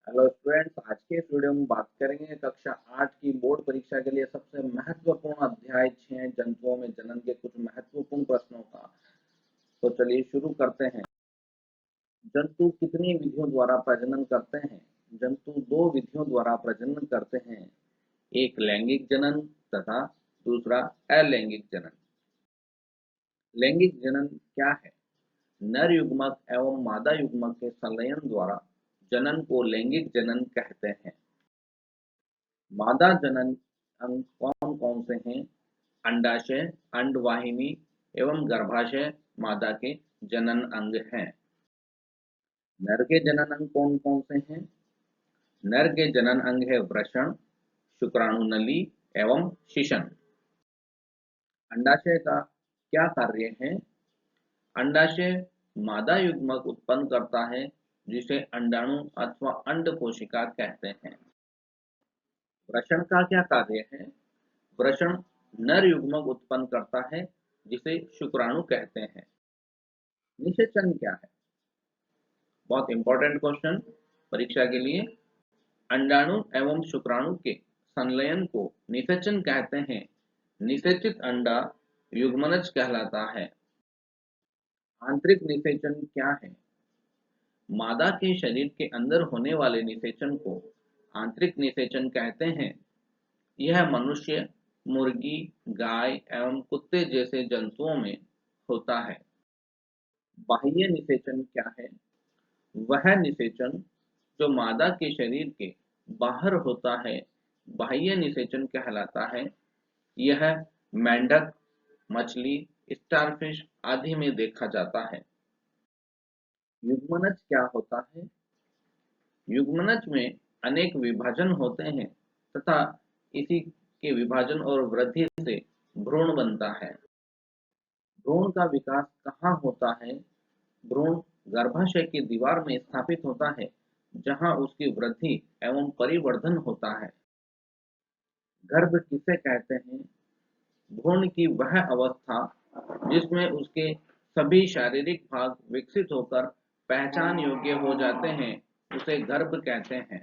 Hello students, आज के इस वीडियो में बात करेंगे कक्षा 8 की बोर्ड परीक्षा के लिए सबसे महत्वपूर्ण अध्याय 6 जंतुओं में जनन के कुछ महत्वपूर्ण प्रश्नों का। तो चलिए शुरू करते हैं। जंतु कितनी विधियों द्वारा प्रजनन करते हैं? जंतु दो विधियों द्वारा प्रजनन करते हैं, एक लैंगिक जनन तथा दूसरा अलैंगिक जनन। लैंगिक जनन क्या है? नर युग्मक एवं मादा युग्मक के संलयन द्वारा जनन को लैंगिक जनन कहते हैं। मादा जनन अंग कौन कौन से हैं? अंडाशय, अंडवाहिनी एवं गर्भाशय मादा के जनन अंग हैं। नर के जनन अंग कौन कौन से हैं? नर के जनन अंग है वृषण, शुक्राणु नली एवं शिशन। अंडाशय का क्या कार्य है? अंडाशय मादा युग्मक उत्पन्न करता है जिसे अंडाणु अथवा अंड कोशिका कहते हैं। वृषण का क्या कार्य है? वृषण नर युग्मक उत्पन्न करता है जिसे शुक्राणु कहते हैं। निषेचन क्या है? बहुत इंपॉर्टेंट क्वेश्चन परीक्षा के लिए। अंडाणु एवं शुक्राणु के संलयन को निषेचन कहते हैं। निषेचित अंडा युग्मनज कहलाता है। आंतरिक निषेचन क्या है? मादा के शरीर के अंदर होने वाले निषेचन को आंतरिक निषेचन कहते हैं। यह मनुष्य, मुर्गी, गाय एवं कुत्ते जैसे जंतुओं में होता है। बाह्य निषेचन क्या है? वह निषेचन जो मादा के शरीर के बाहर होता है बाह्य निषेचन कहलाता है। यह मेंढक, मछली, स्टारफिश आदि में देखा जाता है। युग्मनज क्या होता है? युग्मनज में अनेक विभाजन होते हैं तथा इसी के विभाजन और वृद्धि से भ्रूण बनता है। भ्रूण का विकास कहाँ होता है? भ्रूण गर्भाशय की दीवार में स्थापित होता है जहां उसकी वृद्धि एवं परिवर्धन होता है। गर्भ किसे कहते हैं? भ्रूण की वह अवस्था जिसमें उसके सभी शारीरिक भाग विकसित होकर पहचान योग्य हो जाते हैं उसे गर्भ कहते हैं।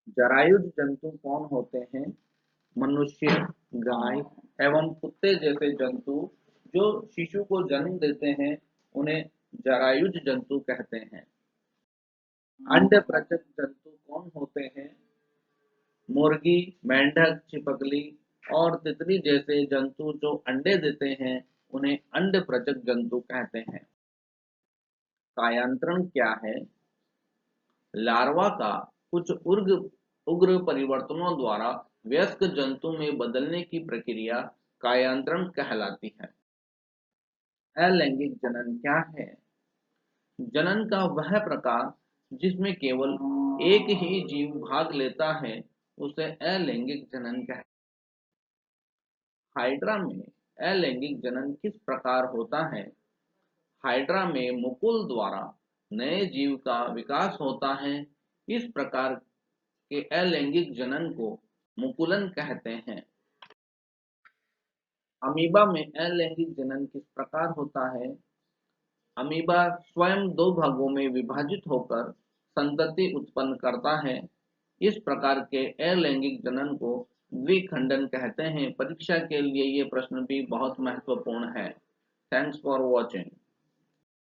जरायुज जंतु कौन होते हैं? मनुष्य, गाय एवं कुत्ते जैसे जंतु जो शिशु को जन्म देते हैं उन्हें जरायुज जंतु कहते हैं। अंड प्रचक जंतु कौन होते हैं? मुर्गी, मेंढक, छिपकली और तितली जैसे जंतु जो अंडे देते हैं उन्हें अंड प्रचक जंतु कहते हैं। कायांतरण क्या है? लार्वा का कुछ उग्र परिवर्तनों द्वारा वयस्क जंतु में बदलने की प्रक्रिया कायांतरण कहलाती है। अलैंगिक जनन क्या है? जनन का वह प्रकार जिसमें केवल एक ही जीव भाग लेता है उसे अलैंगिक जनन कहते हैं। हाइड्रा में अलैंगिक जनन किस प्रकार होता है? हाइड्रा में मुकुल द्वारा नए जीव का विकास होता है। इस प्रकार के अलैंगिक जनन को मुकुलन कहते हैं। अमीबा में अलैंगिक जनन किस प्रकार होता है? अमीबा स्वयं दो भागों में विभाजित होकर संतति उत्पन्न करता है। इस प्रकार के अलैंगिक जनन को द्विखंडन कहते हैं। परीक्षा के लिए ये प्रश्न भी बहुत महत्वपूर्ण है। Thanks for watching.